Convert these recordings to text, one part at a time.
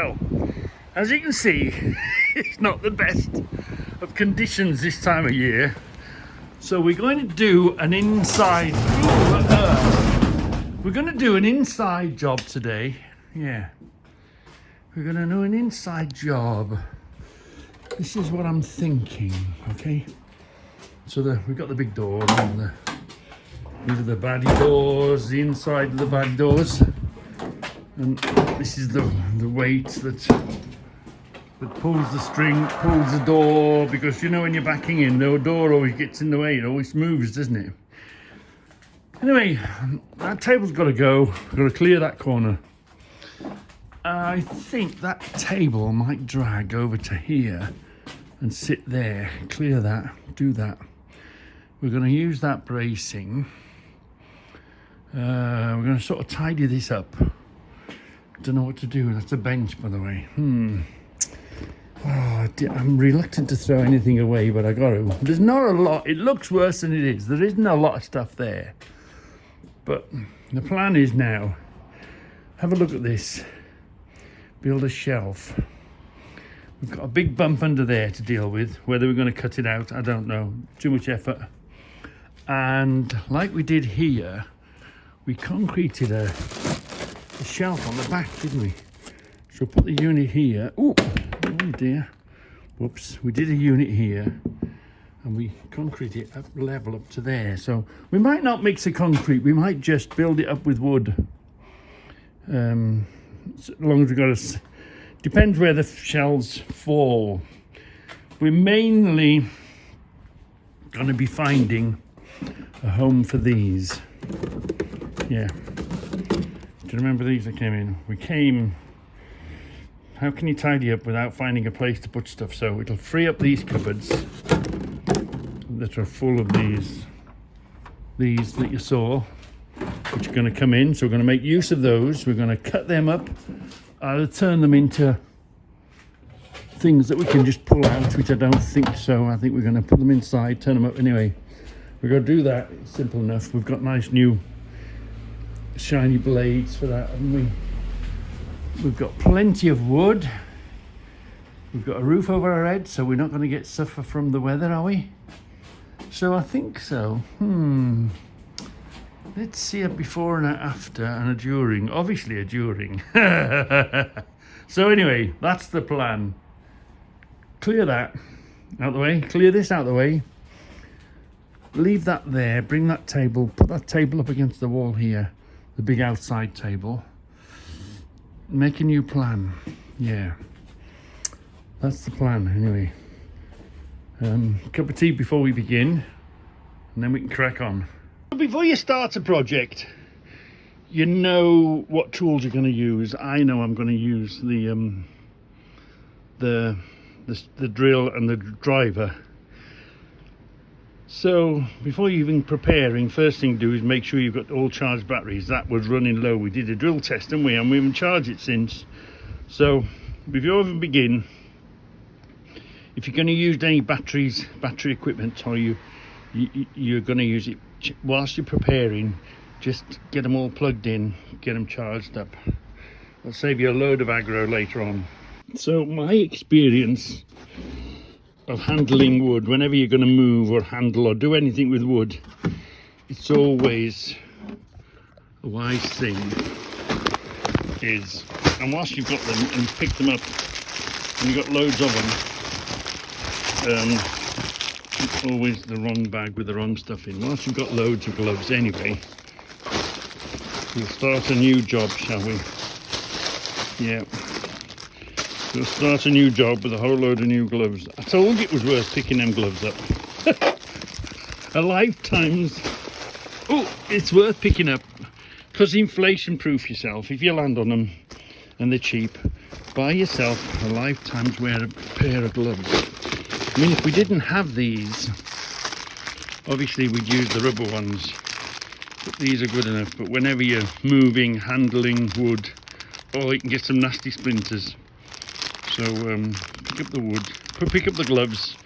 Well, as you can see, it's not the best of conditions this time of year. So we're going to do an inside. We're going to do an inside job today. Yeah, we're going to do an inside job. This is what I'm thinking. Okay. So we've got the big doors and these are the baddie doors, the inside of the baddie doors, and this is the weight that pulls the string, pulls the door, because you know when you're backing in, the door always gets in the way, it always moves, doesn't it? Anyway, that table's got to go. We've got to clear that corner. I think that table might drag over to here and sit there, clear that, do that. We're going to use that bracing. We're going to sort of tidy this up. Don't know what to do. That's a bench, by the way. I'm reluctant to throw anything away, but I got to. There's not a lot. It looks worse than it is. There isn't a lot of stuff there. But the plan is now, have a look at this. Build a shelf. We've got a big bump under there to deal with. Whether we're going to cut it out, I don't know. Too much effort. And like we did here, we concreted a shelf on the back, didn't we? So put the unit here. Oh dear. Whoops. We did a unit here and we concrete it up level up to there. So we might not mix the concrete. We might just build it up with wood. As long as we've got a... Depends where the shelves fall. We're mainly going to be finding a home for these. Yeah. Do you remember these that came in? We came... How can you tidy up without finding a place to put stuff? So it'll free up these cupboards that are full of these that you saw, which are going to come in. So we're going to make use of those. We're going to cut them up, either turn them into things that we can just pull out, which I don't think so. I think we're going to put them inside, turn them up. Anyway, we're going to do that. It's simple enough. We've got nice new shiny blades for that, haven't we? We've got plenty of wood. We've got a roof over our head, so we're not going to suffer from the weather, are we? So I think so. Let's see a before and a after and a during. Obviously a during. So anyway, that's the plan. Clear that out the way. Clear this out the way. Leave that there. Bring that table. Put that table up against the wall here. The big outside table. Make a new plan. Yeah. That's the plan anyway. Cup of tea before we begin. And then we can crack on. Before you start a project, you know what tools you're going to use. I know I'm going to use the drill and the driver. So before you even preparing, first thing to do is make sure you've got all charged batteries. That was running low. We did a drill test, didn't we? And we haven't charged it since. So before you even begin, if you're going to use any battery equipment, or you're going to use it whilst you're preparing, just get them all plugged in, get them charged up. That'll save you a load of aggro later on. So my experience of handling wood, whenever you're going to move or handle or do anything with wood, it's always a wise thing is, and whilst you've got them and pick them up and you've got loads of them, it's always the wrong bag with the wrong stuff in. Whilst you've got loads of gloves anyway, we'll start a new job, shall we? Yeah. We'll start a new job with a whole load of new gloves. I told you it was worth picking them gloves up. A lifetime's... Oh, it's worth picking up. Because inflation proof yourself. If you land on them and they're cheap, buy yourself a lifetime's wear of pair of gloves. I mean, if we didn't have these, obviously we'd use the rubber ones. But these are good enough. But whenever you're moving, handling wood, oh, you can get some nasty splinters. So pick up the wood, pick up the gloves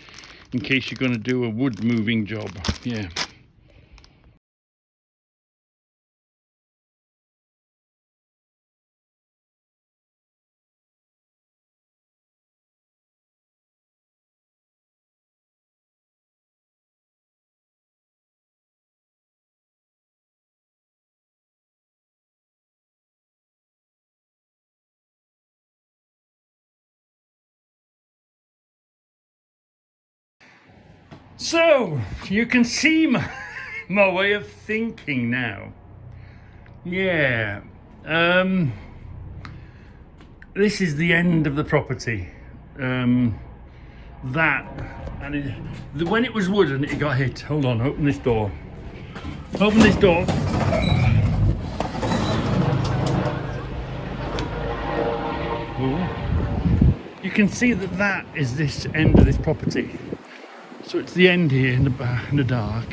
in case you're going to do a wood moving job. Yeah. So you can see my way of thinking now. Yeah. This is the end of the property. That, and when it was wooden, it got hit. Hold on, open this door. Open this door. Ooh. You can see that is this end of this property. So it's the end here in the dark.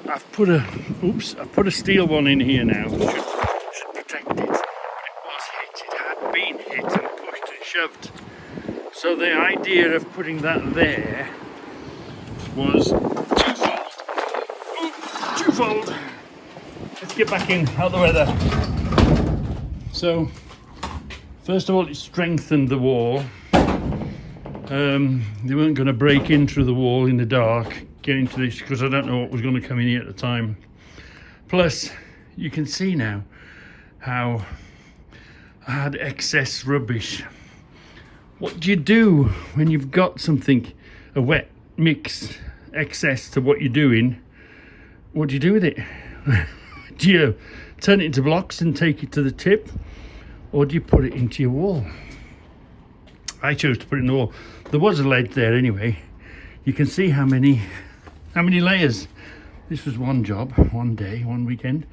I've put a steel one in here now. Should protect it. It was hit. It had been hit and pushed and shoved. So the idea of putting that there was twofold. Let's get back in, out of the weather. So, first of all, it strengthened the wall. They weren't going to break in through the wall in the dark, get into this, because I don't know what was going to come in here at the time. Plus, you can see now how I had excess rubbish. What do you do when you've got something, a wet mix, excess to what you're doing? What do you do with it? Do you turn it into blocks and take it to the tip? Or do you put it into your wall? I chose to put it in the wall. There was a ledge there anyway. You can see how many layers. This was one job, one day, one weekend.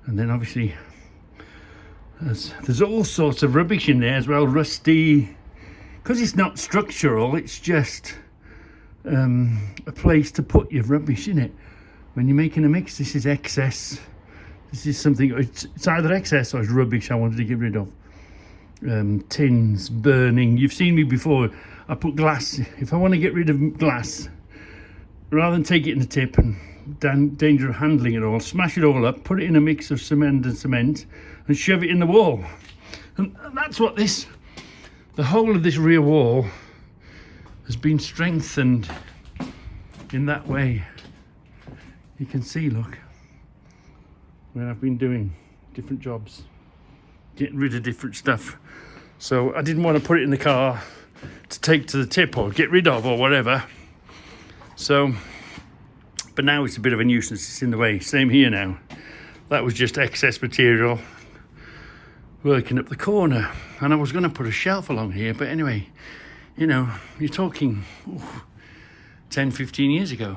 And then obviously there's all sorts of rubbish in there as well, rusty. Because it's not structural, it's just a place to put your rubbish in it. When you're making a mix, this is excess. This is something, it's either excess or it's rubbish I wanted to get rid of. Tins, burning. You've seen me before. I put glass. If I want to get rid of glass, rather than take it in the tip and danger of handling it all, smash it all up, put it in a mix of cement and shove it in the wall. And that's what the whole of this rear wall has been strengthened in that way. You can see, look, where I've been doing different jobs, getting rid of different stuff. So I didn't want to put it in the car to take to the tip or get rid of or whatever. So, but now it's a bit of a nuisance, it's in the way. Same here now. That was just excess material working up the corner, and I was going to put a shelf along here, but anyway, you know, you're talking 10, 15 years ago,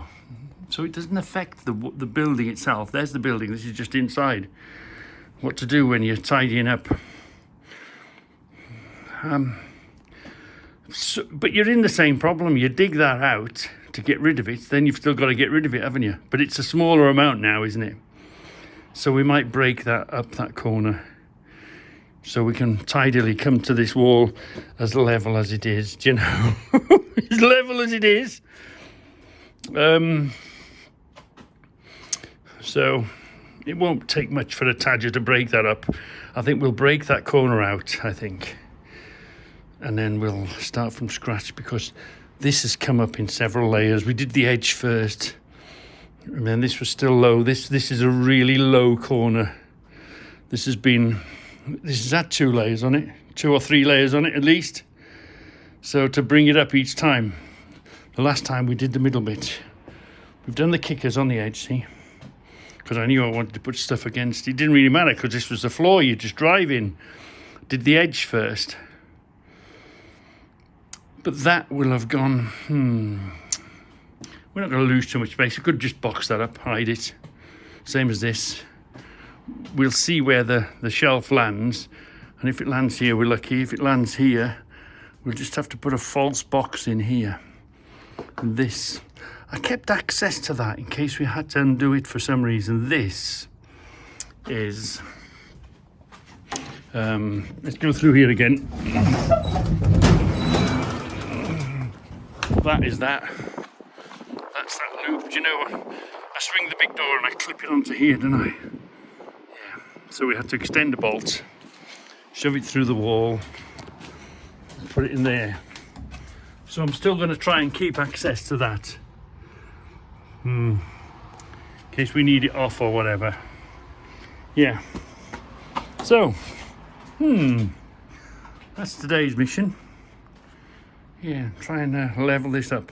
so it doesn't affect the building itself. There's the building, this is just inside. What to do when you're tidying up. But you're in the same problem. You dig that out to get rid of it, then you've still got to get rid of it, haven't you? But it's a smaller amount now, isn't it? So we might break that up, that corner, so we can tidily come to this wall as level as it is, do you know? As level as it is. So it won't take much for a Tadger to break that up. I think we'll break that corner out, I think. And then we'll start from scratch, because this has come up in several layers. We did the edge first, and then this was still low. This is a really low corner. This has had 2 layers on it, 2 or 3 layers on it at least. So to bring it up each time, the last time we did the middle bit, we've done the kickers on the edge, see? Because I knew I wanted to put stuff against. It didn't really matter because this was the floor you just drive in. Did the edge first. But that will have gone, we're not going to lose too much space. I could just box that up, hide it. Same as this. We'll see where the shelf lands. And if it lands here, we're lucky. If it lands here, we'll just have to put a false box in here. And this, I kept access to that in case we had to undo it for some reason. This is, let's go through here again. That is that. That's that loop. Do you know, I swing the big door and I clip it onto here, don't I? Yeah. So we had to extend the bolt, shove it through the wall, put it in there. So I'm still going to try and keep access to that. In case we need it off or whatever. Yeah. So, that's today's mission. Yeah, try and level this up.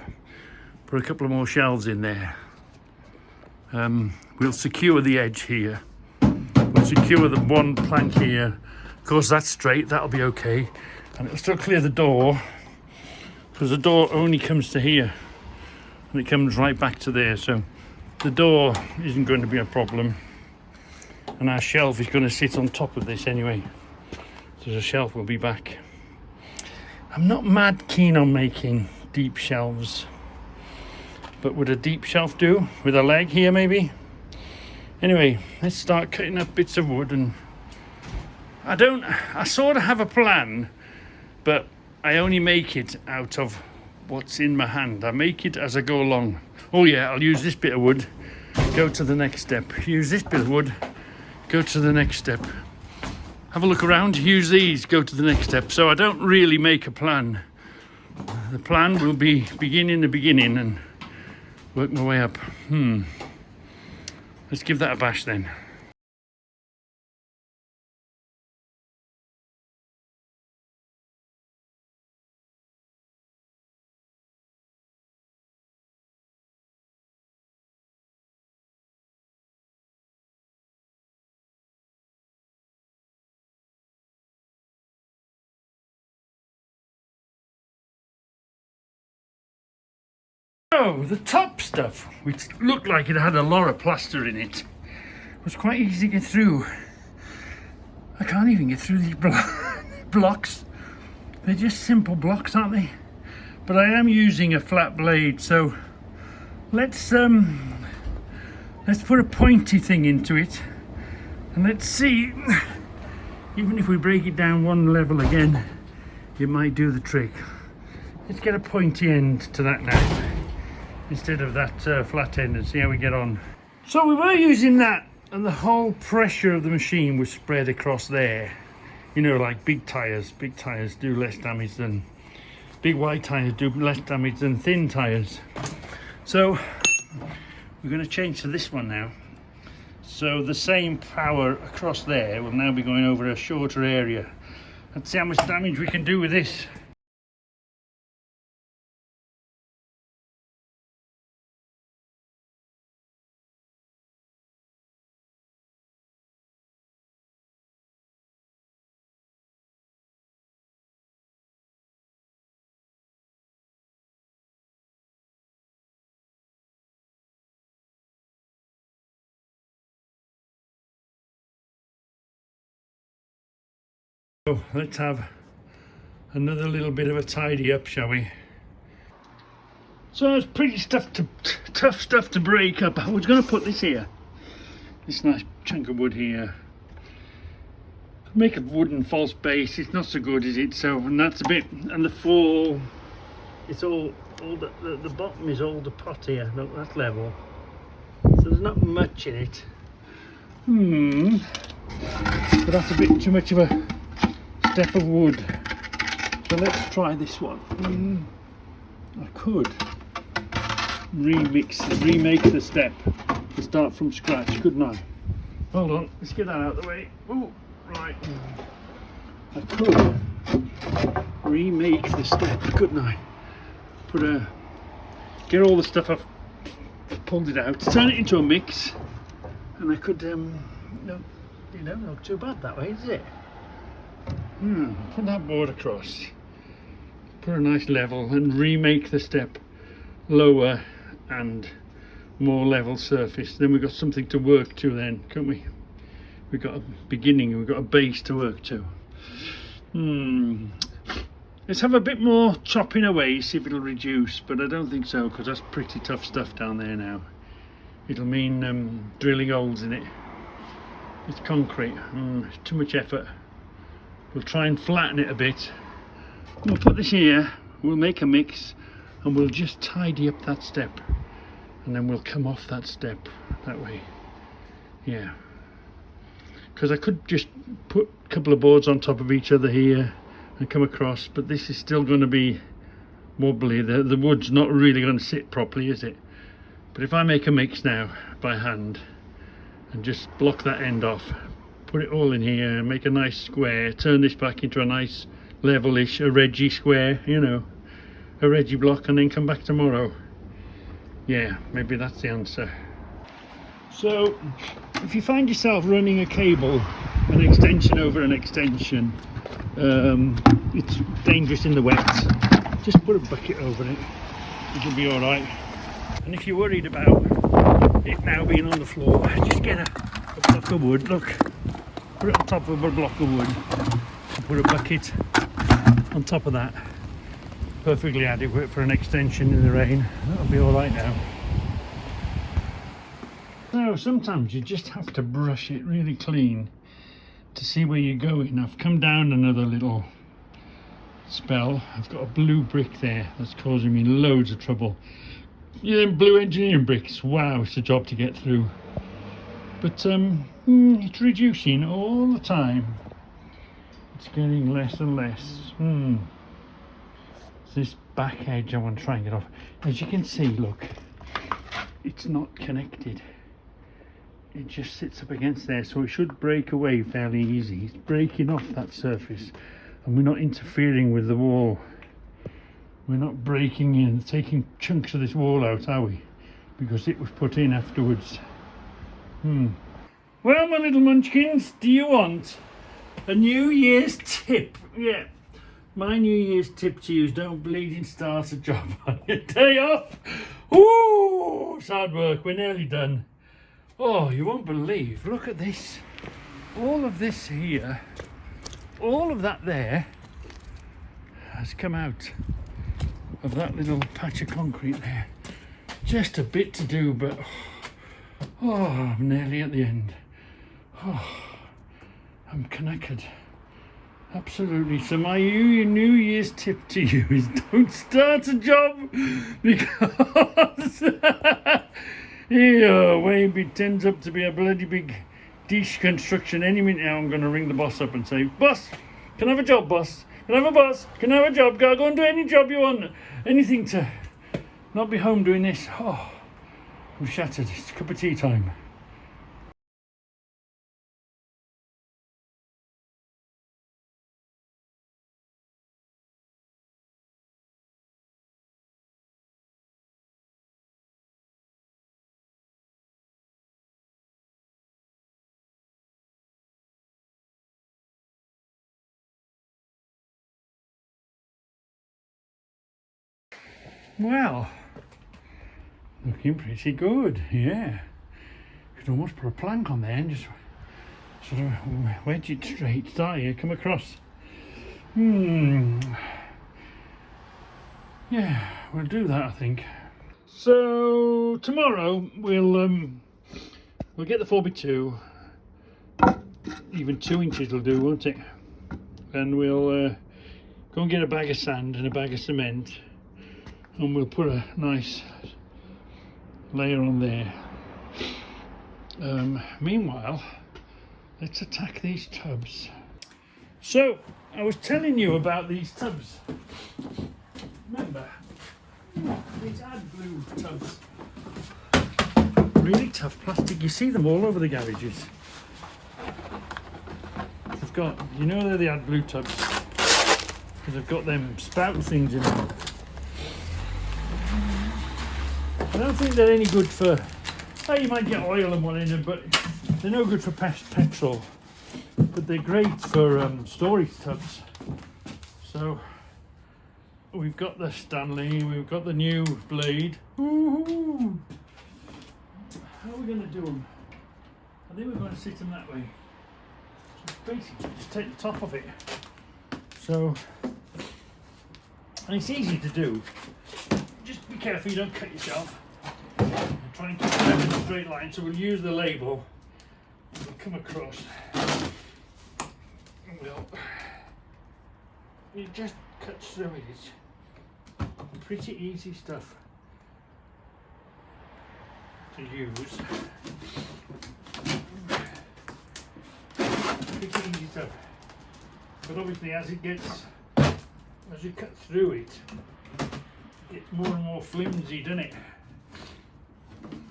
Put a couple of more shelves in there. We'll secure the edge here. We'll secure the one plank here. Of course, that's straight, that'll be okay. And it'll still clear the door, because the door only comes to here and it comes right back to there. So the door isn't going to be a problem. And our shelf is going to sit on top of this anyway. So the shelf will be back. I'm not mad keen on making deep shelves. But would a deep shelf do? With a leg here maybe? Anyway, let's start cutting up bits of wood. And I sort of have a plan, but I only make it out of what's in my hand. I make it as I go along. Oh yeah, I'll use this bit of wood, go to the next step. Use this bit of wood, go to the next step. Have a look around, use these, go to the next step. So I don't really make a plan. The plan will be begin in the beginning and work my way up. Let's give that a bash then. Oh, the top stuff, which looked like it had a lot of plaster in it, was quite easy to get through. I can't even get through these blocks. They're just simple blocks, aren't they? But I am using a flat blade, so let's put a pointy thing into it, and let's see. Even if we break it down one level again, it might do the trick. Let's get a pointy end to that now, instead of that flat end, and see how we get on. So we were using that, and the whole pressure of the machine was spread across there. You know, like big tyres do less damage than, big wide tyres do less damage than thin tyres. So we're going to change to this one now. So the same power across there will now be going over a shorter area. Let's see how much damage we can do with this. So let's have another little bit of a tidy up, shall we? So it's pretty tough stuff to break up. I was going to put this here, this nice chunk of wood here. Make a wooden false base. It's not so good, is it? So, and that's a bit, and the fall, it's all the bottom is all the pot here. Look, that's level. So there's not much in it. But that's a bit too much of a step of wood. So let's try this one. I could remake the step to start from scratch, couldn't I? Hold on, let's get that out of the way. Ooh, right. I could remake the step, couldn't I? Get all the stuff I've pulled it out, turn it into a mix, and I could, not too bad that way, is it? Put that board across, put a nice level, and remake the step lower and more level surface. Then we've got something to work to then, can't we? We've got a beginning and we've got a base to work to. Let's have a bit more chopping away, see if it'll reduce, but I don't think so, because that's pretty tough stuff down there now. It'll mean drilling holes in it. It's concrete, too much effort. We'll try and flatten it a bit. We'll put this here, we'll make a mix, and we'll just tidy up that step, and then we'll come off that step that way. Yeah, because I could just put a couple of boards on top of each other here and come across, but this is still going to be wobbly. The wood's not really going to sit properly, is it? But if I make a mix now by hand and just block that end off, put it all in here, make a nice square, turn this back into a nice levelish, a Reggie square, you know, a Reggie block, and then come back tomorrow. Yeah, maybe that's the answer. So if you find yourself running a cable, an extension over an extension, it's dangerous in the wet, just put a bucket over it, it'll be all right. And if you're worried about it now being on the floor, just get a block of wood, look, put it on top of a block of wood and put a bucket on top of that. Perfectly adequate for an extension in the rain. That'll be all right now. So sometimes you just have to brush it really clean to see where you're going. I've come down another little spell. I've got a blue brick there that's causing me loads of trouble. Yeah, blue engineering bricks, wow, it's a job to get through. But it's reducing all the time. It's getting less and less. This back edge I want to try and get off. As you can see, look, it's not connected. It just sits up against there, so it should break away fairly easy. It's breaking off that surface and we're not interfering with the wall. We're not breaking in, taking chunks of this wall out, are we? Because it was put in afterwards. Well, my little munchkins, do you want a New Year's tip? Yeah. My New Year's tip to you is don't bleeding start a job on your day off. Ooh, it's hard work. We're nearly done. Oh, you won't believe. Look at this. All of this here, all of that there has come out of that little patch of concrete there. Just a bit to do, but oh, I'm nearly at the end. Oh, I'm knackered. Absolutely. So my New Year's tip to you is don't start a job because Wayne turns up to be a bloody big dish construction any minute now. I'm going to ring the boss up and say, boss, can I have a job, boss? Can I have a boss? Can I have a job? Go and do any job you want. Anything to not be home doing this. Oh, I'm shattered. It's cup of tea time. Well, looking pretty good, yeah. Could almost put a plank on there and just sort of wedge it straight. Start here, come across. Yeah, we'll do that, I think. So tomorrow we'll get the 4x2. Even 2 inches will do, won't it? And we'll go and get a bag of sand and a bag of cement. And we'll put a nice layer on there. Meanwhile, let's attack these tubs. So I was telling you about these tubs. Remember these AdBlue tubs? Really tough plastic. You see them all over the garages. They've got, you know, they're the AdBlue tubs because they've got them spout things in them. I don't think they're any good for, you might get oil and one in them, but they're no good for petrol. But they're great for storage tubs. So we've got the Stanley, we've got the new blade. Woo-hoo. How are we going to do them? I think we're going to sit them that way. So basically just take the top of it. So, and it's easy to do. Just be careful you don't cut yourself. And try and keep them in a straight line. So we'll use the label. We'll come across. And you just cut through it. It's pretty easy stuff to use. Pretty easy stuff. But obviously as you cut through it, it's more and more flimsy, doesn't it?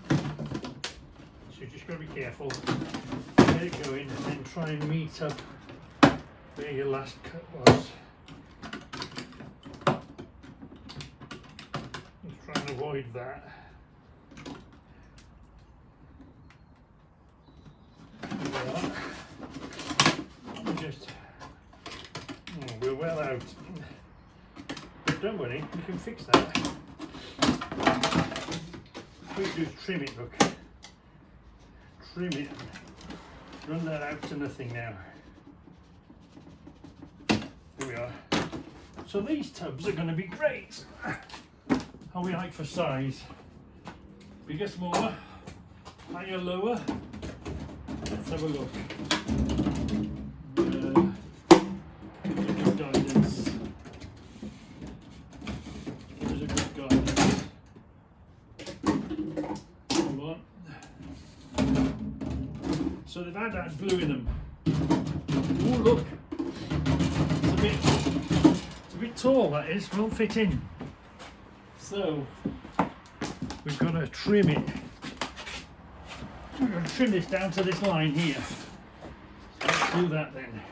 So you just got to be careful. Get it going and then try and meet up where your last cut was. Just try and avoid that. well out. But don't worry, we can fix that. What we do is trim it, look. Trim it and run that out to nothing now. There we are. So these tubs are going to be great. How we like for size? Bigger, smaller, higher, lower. Let's have a look. Good guidance. There's a good guidance. Hold on. So they've had that blue in them. Oh look, it's a bit tall. That is, won't fit in. So we've got to trim it. We're going to trim this down to this line here. So let's do that then.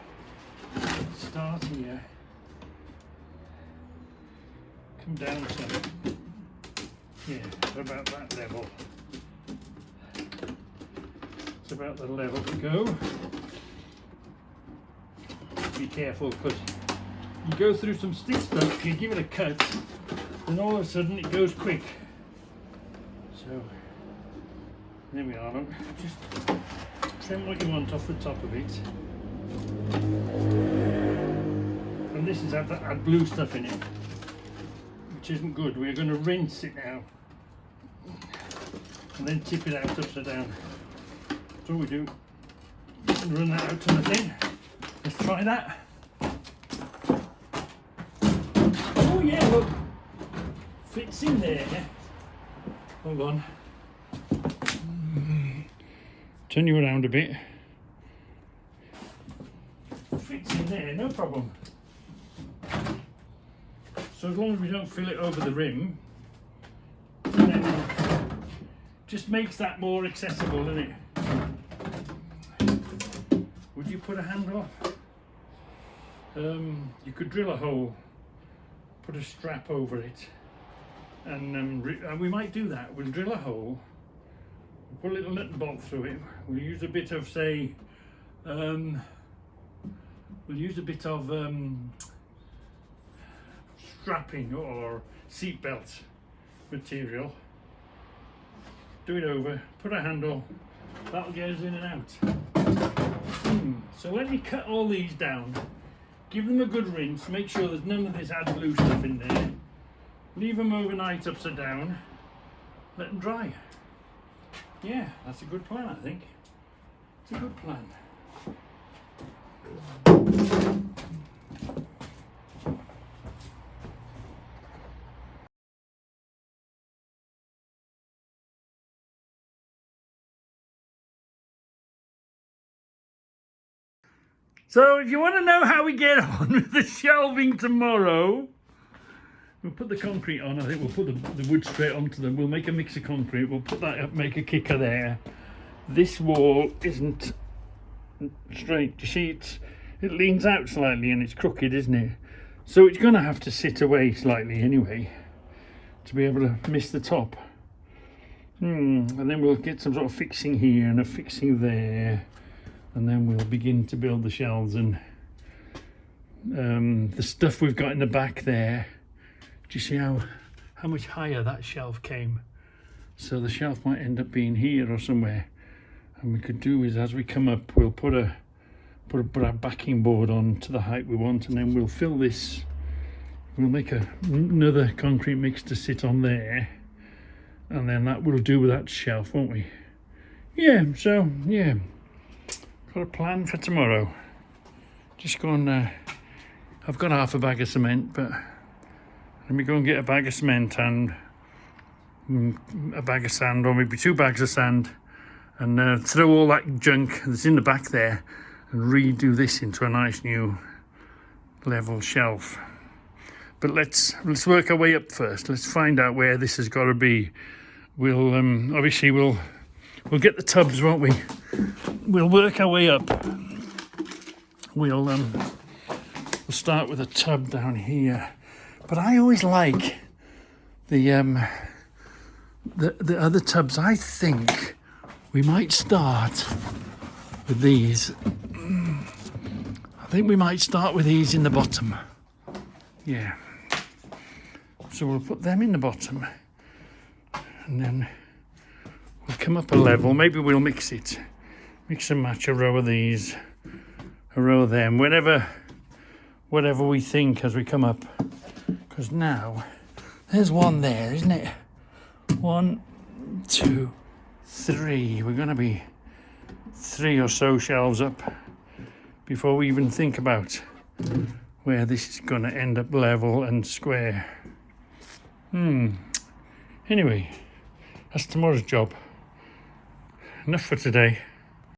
Start here. Come down some. Yeah, about that level. It's about the level to go. Be careful because you go through some stiff stuff, you give it a cut, then all of a sudden it goes quick. So there we are, look. Just trim what you want off the top of it. And this has had blue stuff in it, which isn't good. We're going to rinse it now and then tip it out upside down. That's all we do. And run that out to the thing. Let's try that. Oh yeah, look. Fits in there. Hold on. Turn you around a bit. Fits in there, no problem. So as long as we don't fill it over the rim, then just makes that more accessible, doesn't it? Would you put a handle? You could drill a hole, put a strap over it, and we might do that. We'll drill a hole, put a little nut and bolt through it. We'll use a bit of, say, strapping or seatbelt material. Do it over, put a handle, that'll get us in and out. So let me cut all these down, give them a good rinse, make sure there's none of this ad blue stuff in there, leave them overnight upside down, let them dry. Yeah, that's a good plan, I think. It's a good plan. So if you want to know how we get on with the shelving tomorrow, we'll put the concrete on. I think we'll put the wood straight onto them. We'll make a mix of concrete. We'll put that up, make a kicker there. This wall isn't straight. You see, it leans out slightly and it's crooked, isn't it? So it's going to have to sit away slightly anyway to be able to miss the top. And then we'll get some sort of fixing here and a fixing there. And then we'll begin to build the shelves and the stuff we've got in the back there. Do you see how much higher that shelf came? So the shelf might end up being here or somewhere. And we could do is, as we come up, we'll put a backing board on to the height we want, and then we'll fill this. We'll make another concrete mix to sit on there, and then that will do with that shelf, won't we? Yeah. So yeah. Got a plan for tomorrow. Just go and I've got half a bag of cement, but let me go and get a bag of cement and a bag of sand, or maybe 2 bags of sand, and throw all that junk that's in the back there and redo this into a nice new level shelf. But let's work our way up first. Let's find out where this has got to be. We'll obviously we'll get the tubs, won't we? We'll work our way up. We'll start with a tub down here, but I always like the other tubs. I think we might start with these. I think we might start with these in the bottom. Yeah. So we'll put them in the bottom. And then we'll come up a level. Maybe we'll mix it. Mix and match a row of these, a row of them, whatever we think as we come up. Because now, there's one there, isn't it? 1, 2, 3. We're going to be 3 or so shelves up before we even think about where this is going to end up level and square. Anyway, that's tomorrow's job. Enough for today.